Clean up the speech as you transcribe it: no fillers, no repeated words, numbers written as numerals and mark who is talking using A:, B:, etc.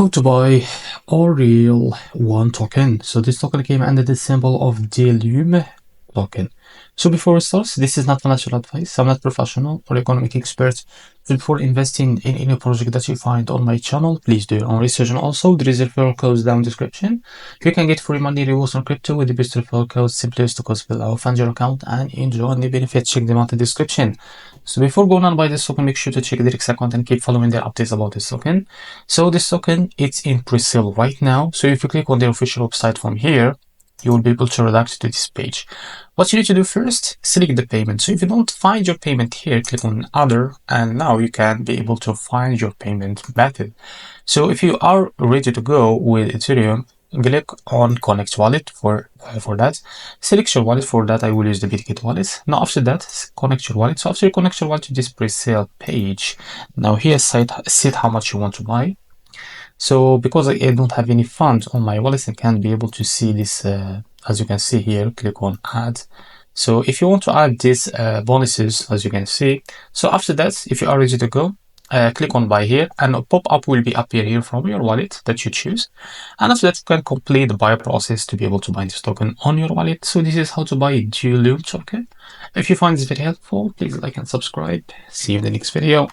A: How to buy Aureal 1 token. So this token came under the symbol of DLUME token. So before we start, this is not financial advice. I'm not professional or economic expert. Before investing in any project that you find on my channel, please do your own research. And also, there is a referral code down in the description. You can get free money rewards on crypto with the best referral code. Simply use the code below, fund your account, and enjoy the benefits. Check them out in the description. So before going on by this token, make sure to check the Rex account and keep following their updates about this token. So this token, it's in pre-sale right now. So if you click on their official website from here, you will be able to redirect to this page. What you need to do first, select the payment. So if you don't find your payment here, click on other, and now you can be able to find your payment method. So if you are ready to go with Ethereum, click on COINEX wallet for that. Select your wallet. For that I will use the Bitget wallet. Now after that, connect your wallet. So after you connect your wallet to this pre-sale page, now here set how much you want to buy. So because I don't have any funds on my wallet, I can't be able to see this. As you can see here, click on add. So if you want to add these bonuses, as you can see, so after that, if you are ready to go, click on buy here, and a pop-up will be appear here from your wallet that you choose. And after that, you can complete the buy process to be able to buy this token on your wallet. So this is how to buy a DLUME token. If you find this very helpful, please like and subscribe. See you in the next video.